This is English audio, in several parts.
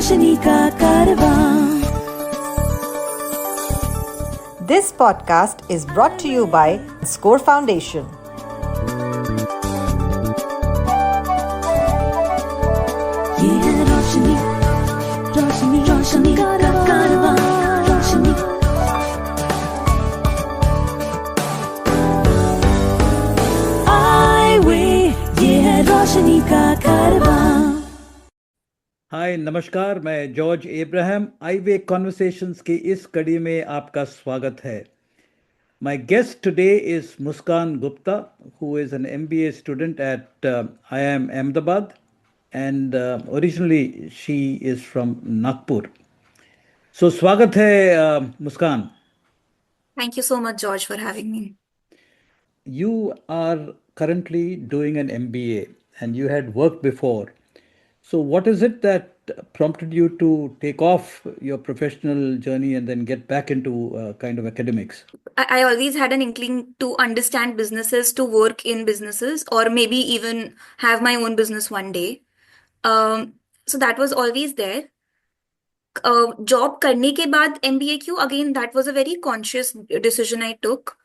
रोशनी का कारवां। This podcast is brought to you by Score Foundation. ये है रोशनी, रोशनी, रोशनी का कारवां, रोशनी। आए वे, ये है रोशनी का कारवां। हाय नमस्कार, मैं जॉर्ज एब्राहम आईवे कॉन्वर्सेशंस की इस कड़ी में आपका स्वागत है। My guest today is Muskan Gupta, who is an MBA student at IIM Ahmedabad and originally she is from Nagpur. So स्वागत है मुस्कान। Thank you so much, George, for having me. You are currently doing an MBA and you had worked before. So what is it that prompted you to take off your professional journey and then get back into kind of academics? I always had an inkling to understand businesses, to work in businesses, or maybe even have my own business one day. So that was always there. Job करने के बाद MBA क्यों? Again, that was a very conscious decision I took.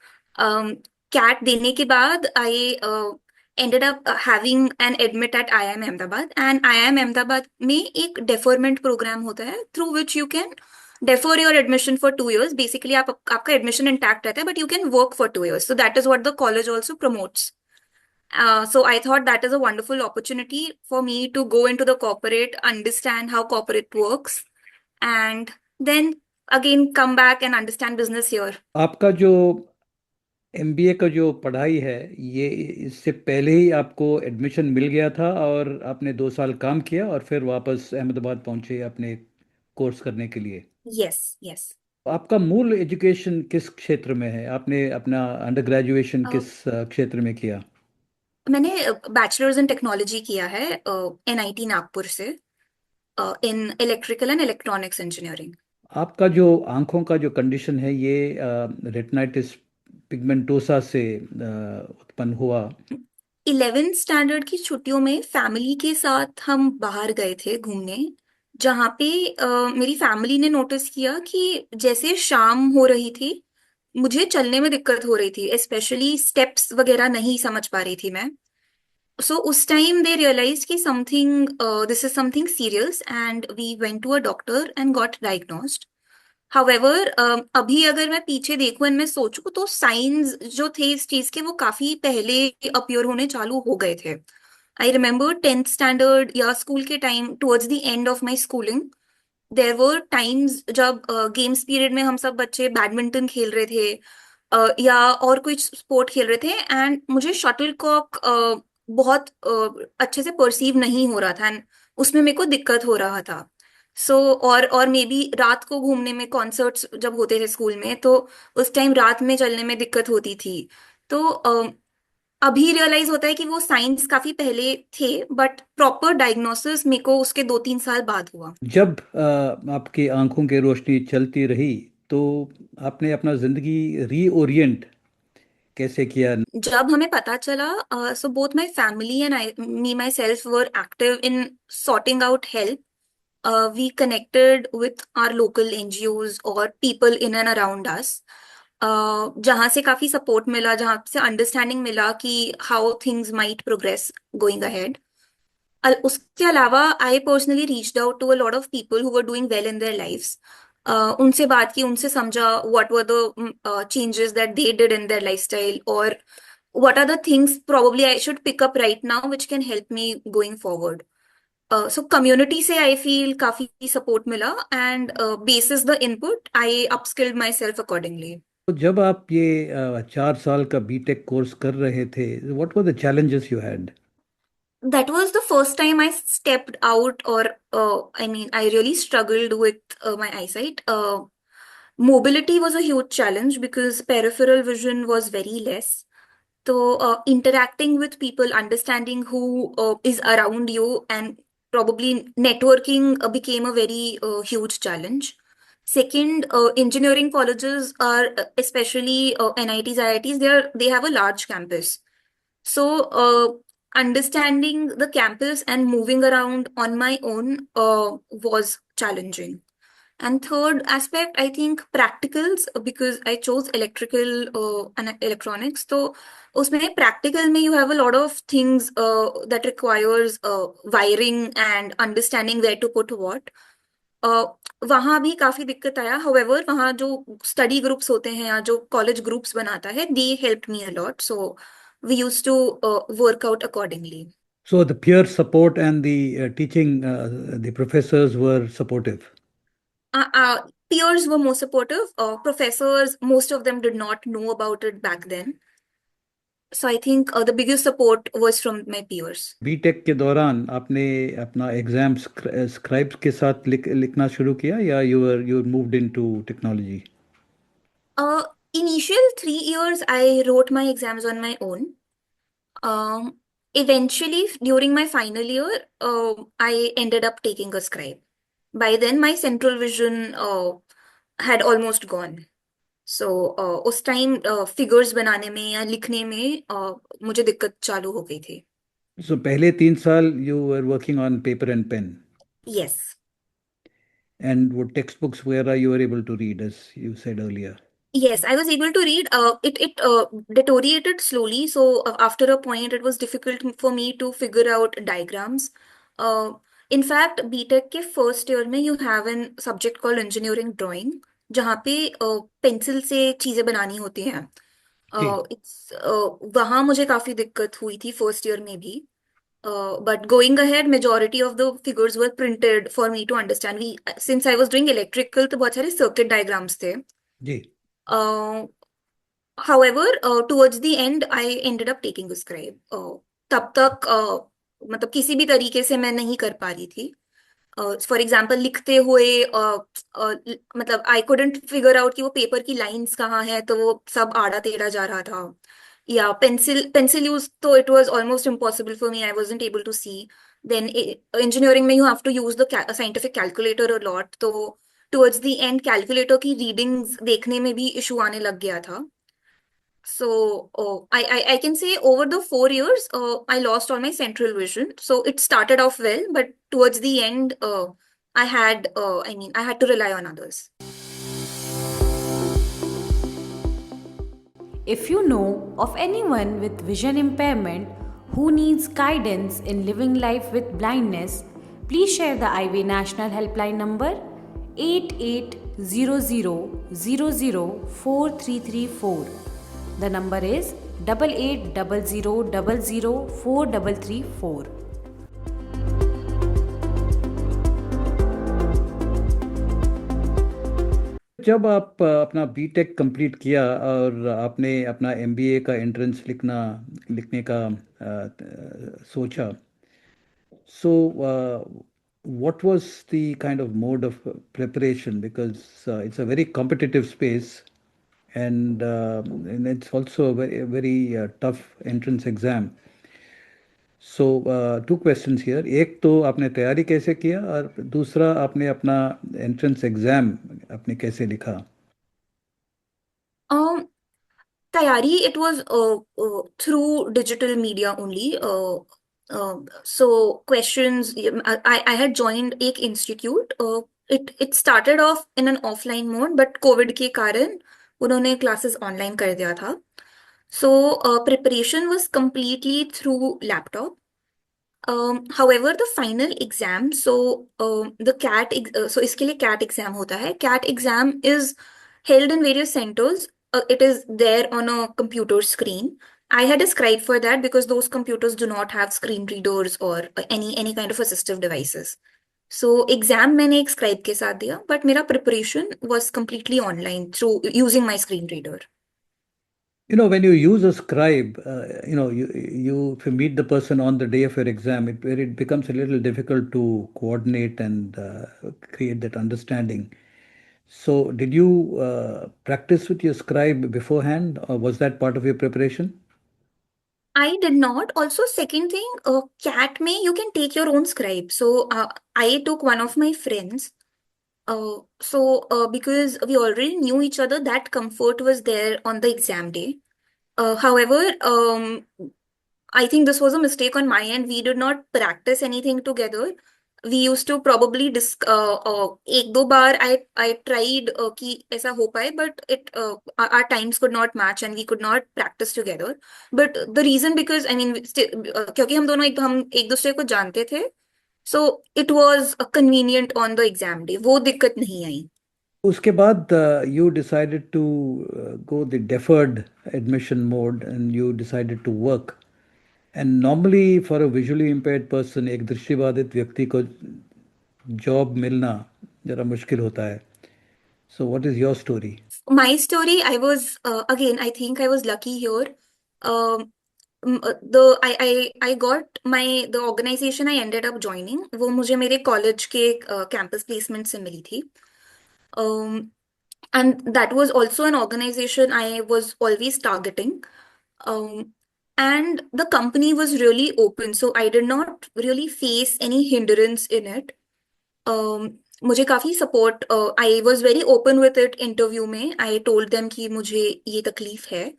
CAT देने के बाद I ended up having an admit at IIM Ahmedabad, and IIM Ahmedabad में एक deferment program होता है through which you can defer your admission for 2 years. Basically आपका admission intact रहता है, but you can work for 2 years. So that is what the college also promotes. So I thought that is a wonderful opportunity for me to go into the corporate, understand how corporate works, and then again come back and understand business here. आपका जो MBA का जो पढ़ाई है, ये इससे पहले ही आपको एडमिशन मिल गया था और आपने 2 साल काम किया और फिर वापस अहमदाबाद पहुंचे अपने कोर्स करने के लिए। Yes, yes. आपका मूल एजुकेशन किस क्षेत्र में है? आपने अपना अंडर ग्रेजुएशन किस क्षेत्र में किया? मैंने बैचलर्स इन टेक्नोलॉजी किया है NIT नागपुर से, in electrical and electronics engineering. आपका जो आंखों का जो कंडीशन है, ये रेटिनाइटिस पिगमेंटोसा से उत्पन्न हुआ। 11th स्टैंडर्ड की छुट्टियों में फैमिली के साथ हम बाहर गए थे घूमने, जहाँ पे मेरी फैमिली ने नोटिस किया कि जैसे शाम हो रही थी मुझे चलने में दिक्कत हो रही थी, स्पेशली स्टेप्स वगैरह नहीं समझ पा रही थी मैं। So उस टाइम दे रियलाइज कि something this is something serious, and we went to a doctor and got diagnosed. However अभी अगर मैं पीछे देखूं एंड मैं सोचूं तो साइंस जो थे इस चीज के वो काफी पहले अपीयर होने चालू हो गए थे। आई रिमेम्बर 10th स्टैंडर्ड या स्कूल के time, towards the end of my schooling, there were times जब गेम्स पीरियड में हम सब बच्चे बैडमिंटन खेल रहे थे या और कुछ स्पोर्ट खेल रहे थे, एंड मुझे शटल कॉक बहुत अच्छे से परसीव नहीं हो रहा था, एंड उसमें मेरे को दिक्कत हो रहा था। सो और मे बी रात को घूमने में, कॉन्सर्ट्स जब होते थे स्कूल में तो उस टाइम रात में चलने में दिक्कत होती थी। तो अभी रियलाइज होता है कि वो साइंस काफी पहले थे, बट प्रॉपर डायग्नोसिस मेरे को उसके 2-3 साल बाद हुआ। जब आपकी आंखों की रोशनी चलती रही तो आपने अपना जिंदगी रीओरिएंट कैसे किया? जब हमें पता चला, so both my family and me my self were active in sorting out help. We connected with our local NGOs or people in and around us. जहाँ से काफी सपोर्ट मिला, जहाँ से अंडरस्टैंडिंग मिला कि how things might progress going ahead. उसके अलावा I personally reached out to a lot of people who were doing well in their lifes. उनसे बात की, उनसे समझा what were the changes that they did in their lifestyle, और what are the things probably I should pick up right now which can help me going forward. So community से I feel काफी support मिला, and bases the input I upskilled myself accordingly. तो जब आप ये 4 साल का BTech course कर रहे थे, what were the challenges you had? That was the first time I stepped out, or I really struggled with my eyesight. Mobility was a huge challenge because peripheral vision was very less. So interacting with people, understanding who is around you, and probably networking became a very huge challenge. Second, engineering colleges are especially NITs, IITs. They have a large campus. So understanding the campus and moving around on my own was challenging. And third aspect, I think practicals, because I chose electrical and electronics. So उसमें practical में you have a lot of things that requires wiring and understanding where to put what. uh, वहाँ भी काफी दिक्कत आया. However, वहाँ जो study groups होते हैं या जो college groups बनाता है, they helped me a lot. So we used to work out accordingly. So the peer support and the teaching, the professors were supportive. Peers were more supportive. Professors, most of them did not know about it back then. So I think the biggest support was from my peers. BTech के दौरान आपने अपना exam scribes के साथ लिखना शुरू किया या you moved into technology? Initial 3 years, I wrote my exams on my own. Eventually, during my final year, I ended up taking a scribe. By then, my central vision had almost gone. So उस time figures बनाने में या लिखने में मुझे दिक्कत चालू हो गई थी. So पहले 3 साल you were working on paper and pen. Yes. And what textbooks where you were able to read, as you said earlier? Yes, I was able to read. It deteriorated slowly. So after a point, it was difficult for me to figure out diagrams. Uh, in fact, BTech के first year में you have a subject called engineering drawing, जहाँ पे pencil से चीजें बनानी होती हैं. वहाँ मुझे काफी दिक्कत हुई थी फर्स्ट ईयर में भी. But going ahead, majority of the figures were printed for me to understand. Since I was doing electrical, तो बहुत सारे circuit diagrams थे. जी. However, towards the end, I ended up taking a scribe. तब तक मतलब किसी भी तरीके से मैं नहीं कर पा रही थी. फॉर एग्जाम्पल लिखते हुए मतलब आई कुडंट फिगर आउट कि वो पेपर की लाइंस कहाँ है, तो वो सब आड़ा टेढ़ा जा रहा था. या पेंसिल यूज तो it was almost impossible for me. I wasn't able to see. Then engineering में you have to use the scientific calculator a lot. तो टुवर्ड्स द एंड कैलकुलेटर की रीडिंग्स देखने में भी इशू आने लग गया था. So I can say over the 4 years, I lost all my central vision. So it started off well, but towards the end, I had to rely on others. If you know of anyone with vision impairment who needs guidance in living life with blindness, please share the IWAY National Helpline number 8800004334. The number is 8800004334. जब आप अपना BTech complete किया और आपने अपना MBA का entrance लिखने का सोचा, so what was the kind of mode of preparation, because it's a very competitive space and it's also a very tough entrance exam. So two questions here. एक तो आपने तैयारी कैसे किया और दूसरा आपने अपना एंट्रेंस एग्जाम आपने कैसे लिखा? Tayari, it was through digital media only. So questions, I had joined एक institute. It started off in an offline mode, but COVID के कारण उन्होंने classes online कर दिया था. So preparation was completely through laptop. However, the final exam, so the CAT, so इसके लिए CAT exam होता है. CAT exam is held in various centers. It is there on a computer screen. I had a scribe for that because those computers do not have screen readers or any kind of assistive devices. So exam मैंने एक scribe के साथ दिया, but मेरा preparation was completely online through using my screen reader. You know, when you use a scribe, you if you meet the person on the day of your exam, it becomes a little difficult to coordinate and create that understanding. So, did you practice with your scribe beforehand, or was that part of your preparation? I did not. Also, second thing, CAT में you can take your own scribe. So I took one of my friends. Because we already knew each other, that comfort was there on the exam day. However, I think this was a mistake on my end. We did not practice anything together. We used to probably एक दो बार I tried कि ऐसा हो पाए, but our times could not match and we could not practice together. But the reason, because I mean क्योंकि हम एक दूसरे को जानते थे, so it was convenient on the exam day. वो दिक्कत नहीं आई. उसके बाद you decided to go the deferred admission mode and you decided to work. And normally for a visually impaired person, एक दृष्टिबाधित व्यक्ति को जॉब मिलना जरा मुश्किल होता है. So what is your story? My story, I was again, I think I was lucky here. Um, I got the organization I ended up joining, वो मुझे मेरे कॉलेज के कैंपस प्लेसमेंट से मिली थी. And that was also an organization I was always targeting. Um, and the company was really open, so I did not really face any hindrance in it. मुझे काफी support, I was very open with it. Interview में I told them कि मुझे ये तकलीफ है,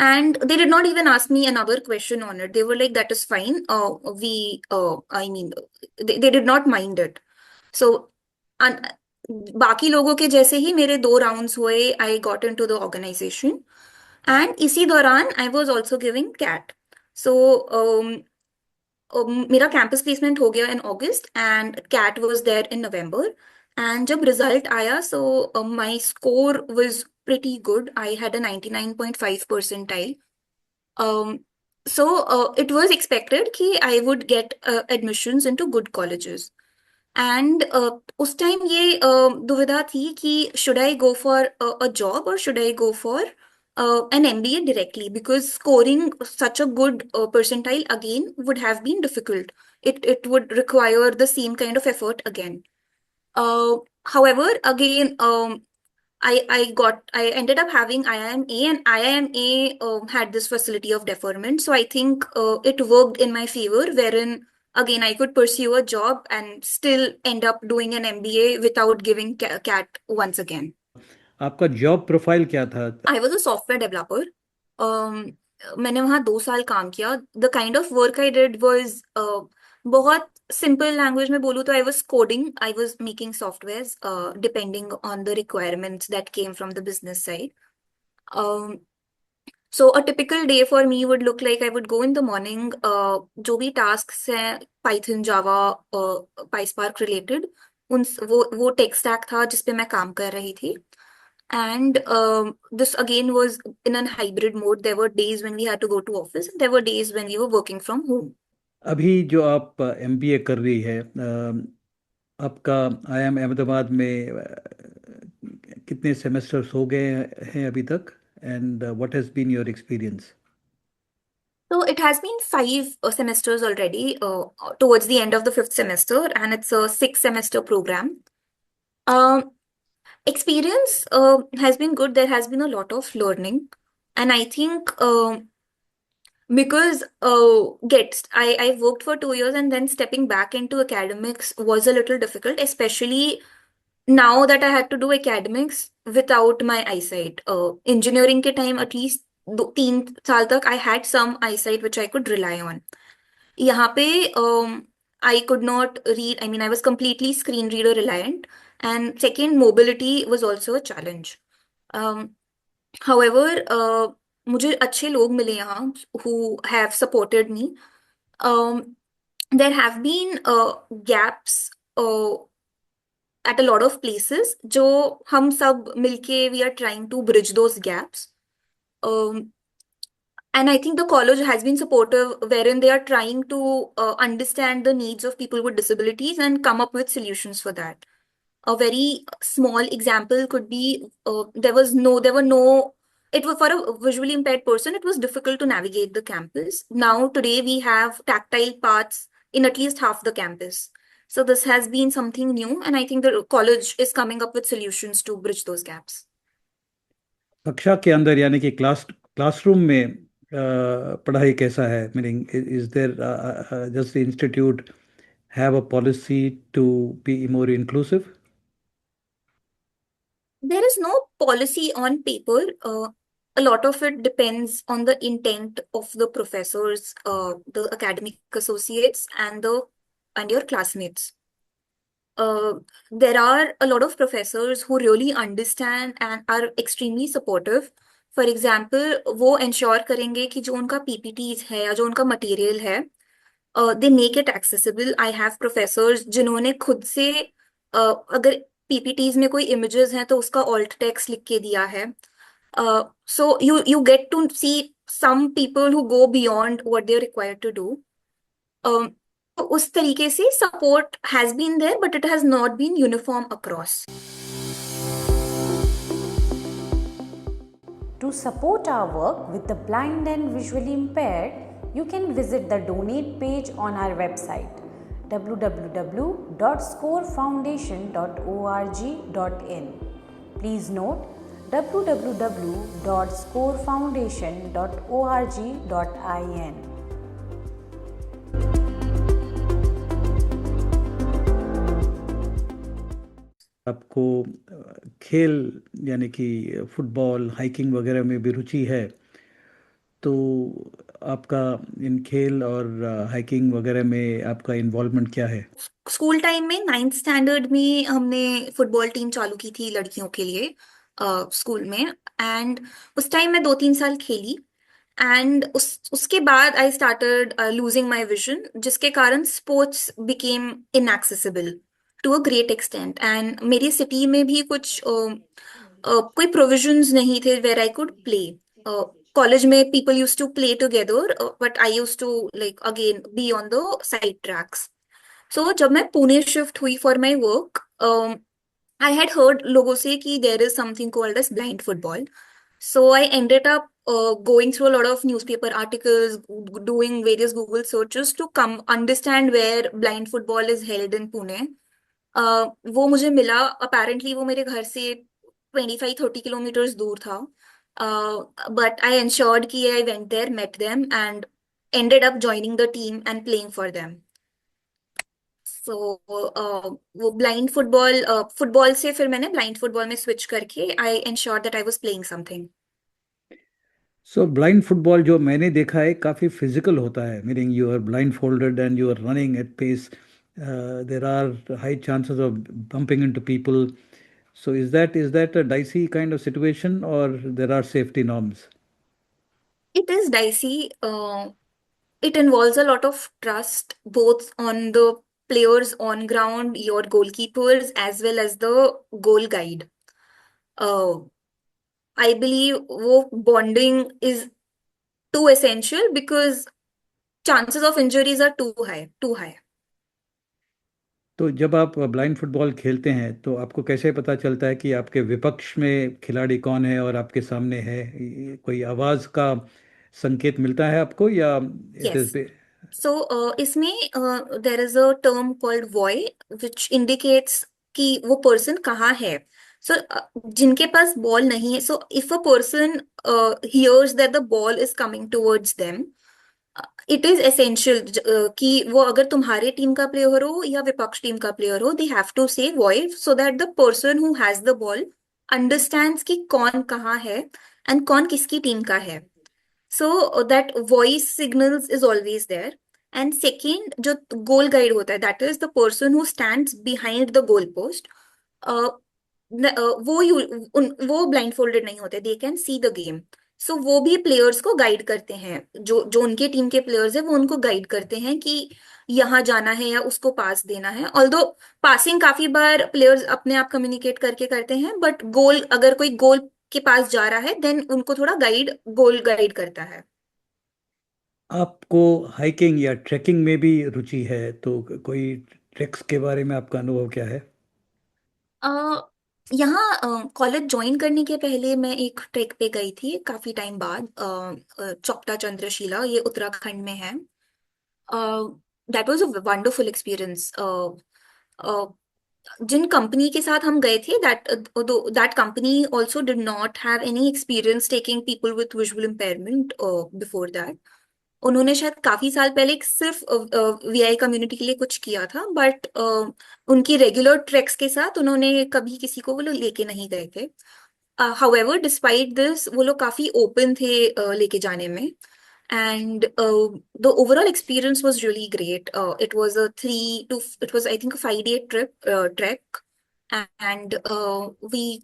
and they did not even ask me another question on it. They were like, that is fine. I mean, they did not mind it. So, and बाकी लोगों के जैसे ही मेरे 2 राउंड्स हुए, I got into the organization. And इसी दौरान I was also giving CAT. So मेरा campus placement हो गया in August and CAT was there in November. And जब रिजल्ट आया, so my score was pretty good. I had a 99.5 percentile. So it was expected कि I would get admissions into good colleges. And उस time ये दुविधा थी कि should I go for a job or should I go for an MBA directly, because scoring such a good percentile again would have been difficult. It would require the same kind of effort again. However, again, I ended up having IIMA, and IIMA had this facility of deferment. So I think it worked in my favor, wherein again I could pursue a job and still end up doing an MBA without giving CAT once again. आपका job profile क्या था? I was a software developer. मैंने वहाँ 2 साल काम किया. The kind of work I did was बहुत simple language में बोलूँ तो I was coding. I was making softwares depending on the requirements that came from the business side. So a typical day for me would look like I would go in the morning. जो भी tasks हैं Python, Java, PySpark related, वो tech stack था जिस पे मैं काम कर रही थी. And this again was in a hybrid mode. There were days when we had to go to office, and there were days when we were working from home. अभी जो आप MBA कर रही है, आपका IIM अहमदाबाद में कितने सेमेस्टर्स हो गए हैं अभी तक, and what has been your experience? So it has been 5 semesters already, towards the end of the 5th semester, and it's a 6 semester program. Experience has been good. There has been a lot of learning, and I think because I worked for 2 years, and then stepping back into academics was a little difficult, especially now that I had to do academics without my eyesight. Engineering के time at least 3 साल तक I had some eyesight which I could rely on. यहाँ पे I could not read. I mean, I was completely screen reader reliant. And second, mobility was also a challenge. However, मुझे अच्छे लोग मिले यहाँ who have supported me. There have been gaps at a lot of places जो हम सब मिलके we are trying to bridge those gaps. And I think the college has been supportive, wherein they are trying to understand the needs of people with disabilities and come up with solutions for that. A very small example could be there were no, it was for a visually impaired person, it was difficult to navigate the campus. Now, today we have tactile paths in at least half the campus. So this has been something new, and I think the college is coming up with solutions to bridge those gaps. कक्षा के अंदर यानी कि classroom में पढ़ाई कैसा है? Meaning is there, does the institute have a policy to be more inclusive? There is no policy on paper. a lot of it depends on the intent of the professors, the academic associates, and your classmates. Uh, there are a lot of professors who really understand and are extremely supportive. For example वो ensure करेंगे कि जो उनका PPTs है या जो उनका material है they make it accessible. I have professors जिन्होंने खुद से अगर पीपीटीज में कोई इमेजेस हैं तो उसका ऑल्ट टेक्स्ट लिख के दिया है. So you get to see some people who go beyond what they are required to do. तो उस तरीके से support has been there but it has not been uniform across. To support our work with the blind and visually impaired, you can visit the donate page on our website www.scorefoundation.org.in. Please note www.scorefoundation.org.in. आपको खेल यानी कि football, hiking वगैरह में भी रुचि है, तो आपका इन खेल और हाइकिंग वगैरह में आपका इन्वॉल्वमेंट क्या है? स्कूल टाइम में 9th स्टैंडर्ड में हमने फुटबॉल टीम चालू की थी लड़कियों के लिए स्कूल में. एंड उस टाइम मैं 2-3 साल खेली. एंड उसके बाद I started losing my vision, जिसके कारण sports became inaccessible to a great extent. And मेरी सिटी में भी कुछ कोई प्रोविजंस नहीं थे where I could play. College में people use to play together but I use to like again be on the side tracks. So जब मैं पुणे शिफ्ट हुई for my work, I had heard लोगों से कि there is something called as blind football. So I ended up going through a lot of newspaper articles, doing various Google searches to come understand where blind football is held in Pune. वो मुझे मिला. Apparently वो मेरे घर से 25-30 kilometres दूर था. But I ensured कि I went there, met them and ended up joining the team and playing for them. So वो ब्लाइंड फुटबॉल से फिर मैंने ब्लाइंड फुटबॉल में स्विच करके I ensure that I was playing something. So blind football जो मैंने देखा है काफ़ी फिजिकल होता है, meaning you are blindfolded and you are running at pace, there are high chances of bumping into people. So is that a dicey kind of situation और there are safety norms? It is dicey. It involves a lot of trust both on the players on ground, your goalkeepers, as well as the goal guide. I believe वो bonding is too essential because chances of injuries are too high. तो जब आप blind football खेलते हैं तो आपको कैसे पता चलता है कि आपके विपक्ष में खिलाड़ी कौन है और आपके सामने है? कोई आवाज़ का संकेत मिलता है आपको या इट Yes. इज? So इसमें there is a term called voy which indicates कि वो person कहाँ है. So जिनके पास बॉल नहीं है, so if a person hears that the ball is coming towards them, it is essential कि वो अगर तुम्हारे टीम का प्लेयर हो या विपक्ष टीम का प्लेयर हो, they have to say voy so that the person who has the ball understands कि कौन कहाँ है and कौन किसकी टीम का है. So that voice signals is always there. And second, जो goal guide होता है, that is the person who stands behind the goal post. वो blindfolded नहीं होते, they can see the game. So वो भी players को guide करते हैं, जो उनके टीम के players है वो उनको guide करते हैं कि यहाँ जाना है या उसको पास देना है. Although passing काफी बार players अपने आप communicate करके करते हैं, but goal अगर कोई goal के पास जा रहा है देन उनको थोड़ा गोल गाइड करता है. आपको हाइकिंग या ट्रैकिंग में भी रुचि है, तो कोई ट्रैक्स के बारे में आपका अनुभव क्या है? यहाँ कॉलेज ज्वाइन करने के पहले मैं एक ट्रैक पे गई थी काफी टाइम बाद. चौपटा चंद्रशिला, ये उत्तराखंड में है. That was a wonderful experience. जिन कंपनी के साथ हम गए थे, that company also did not have any experience taking people with visual impairment before that. उन्होंने शायद काफी साल पहले सिर्फ वीआई कम्युनिटी के लिए कुछ किया था, बट उनकी रेगुलर ट्रैक्स के साथ उन्होंने कभी किसी को वो लोग लेके नहीं गए थे. However, despite this, वो लोग काफी open थे लेके जाने में. And the overall experience was really great. It was I think a 5-day trek, and we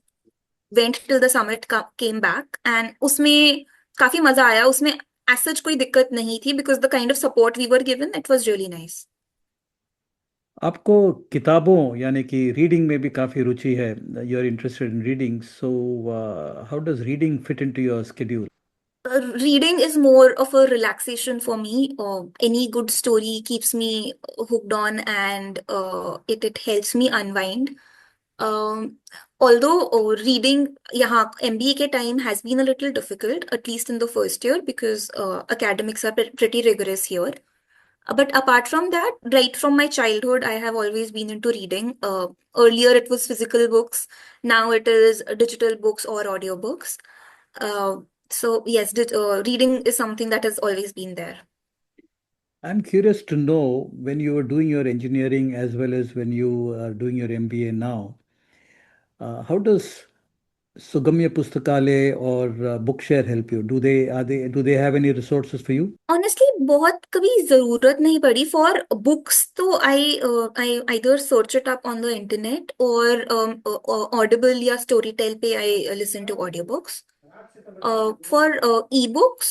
went till the summit, came back, and उसमें काफी मजा आया. उसमें as such कोई दिक्कत नहीं थी because the kind of support we were given, it was really nice. आपको किताबों यानी कि रीडिंग में भी काफ़ी रुचि है. You are interested in reading, so how does reading fit into your schedule? Reading is more of a relaxation for me. Any good story keeps me hooked on, and it helps me unwind. Although reading यहाँ MBA के time has been a little difficult, at least in the first year, because academics are pretty rigorous here. But apart from that, right from my childhood, I have always been into reading. Earlier, it was physical books. Now it is digital books or audiobooks. So yes, reading is something that has always been there. I'm curious to know, when you were doing your engineering as well as when you are doing your MBA now, how does Sugamya Pustakalay or Bookshare help you? Do they have any resources for you? Honestly, बहुत कभी जरूरत नहीं पड़ी. For books, तो I either search it up on the internet or Audible या Storytel पे I listen to audiobooks. For ebooks,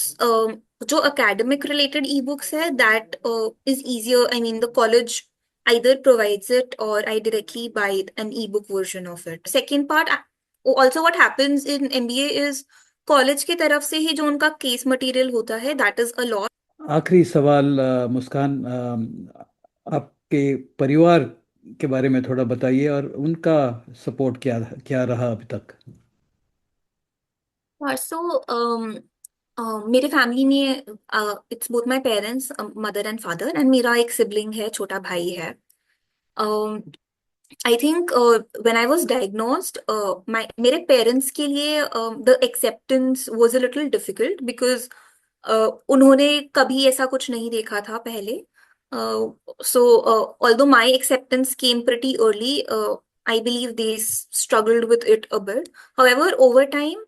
जो academic related ebooks है, that is easier. I mean, the college either provides it or I directly buy an ebook version of it. Second part, also what happens in MBA is college की तरफ से ही जो उनका case material होता है, that is a lot. आखिरी सवाल, मुस्कान, आपके परिवार के बारे में थोड़ा बताइए और उनका सपोर्ट क्या रहा अभी तक? सो मेरे फैमिली में it's both my parents, mother and father, and मेरा एक सिबलिंग है, छोटा भाई है. I think when I was diagnosed, मेरे पेरेंट्स के लिए the acceptance was a little difficult because उन्होंने कभी ऐसा कुछ नहीं देखा था पहले. So although my acceptance came pretty early, I believe they struggled with it a bit. However, over time,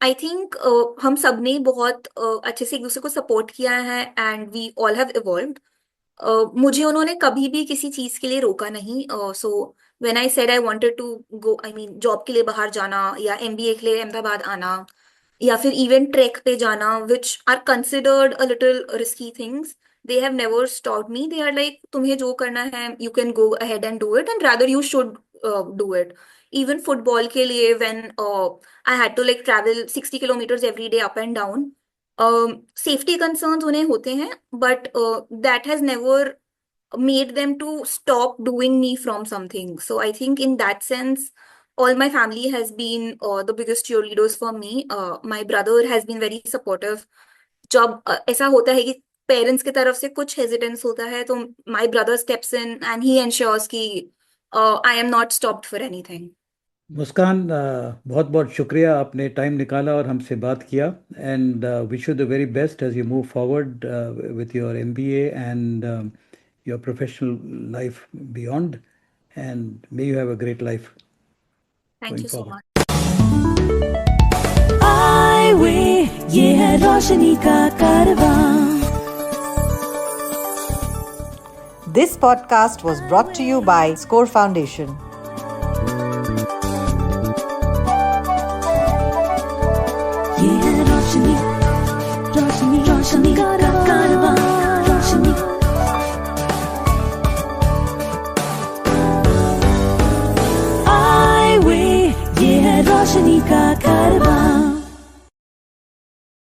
I think हम सब ने बहुत अच्छे से एक दूसरे को सपोर्ट किया है, and we all have evolved. मुझे उन्होंने कभी भी किसी चीज के लिए रोका नहीं. So when I said I wanted to go, I mean job के लिए बाहर जाना या MBA के लिए अहमदाबाद आना या फिर इवन ट्रैक पे जाना, which are considered a little risky things, they have never stopped me. They are like, तुम्हें जो करना है, you can go ahead and do it, and rather you should do it. Even football के लिए, when I had to like travel 60 kilometers every day up and down, safety concerns उन्हें होते हैं, but that has never made them to stop doing me from something. So I think in that sense, all my family has been the biggest cheerleaders for me. My brother has been very supportive. जब ऐसा होता है कि parents की तरफ से कुछ हेजिटेंस होता है, तो my brother steps in and he ensures कि I am not stopped for anything. मुस्कान, बहुत बहुत शुक्रिया, आपने टाइम निकाला और हमसे बात किया. And wish you the very best as you move forward with your MBA and your professional life beyond, and may you have a great life. Thank you so much. Anyway, ये है रोशनी का कारवां. This podcast was brought to you by Score Foundation. ये है रोशनी, रोशनी, रोशनी का कारवां. रोशनी. आई वे, ये है रोशनी का कारवां.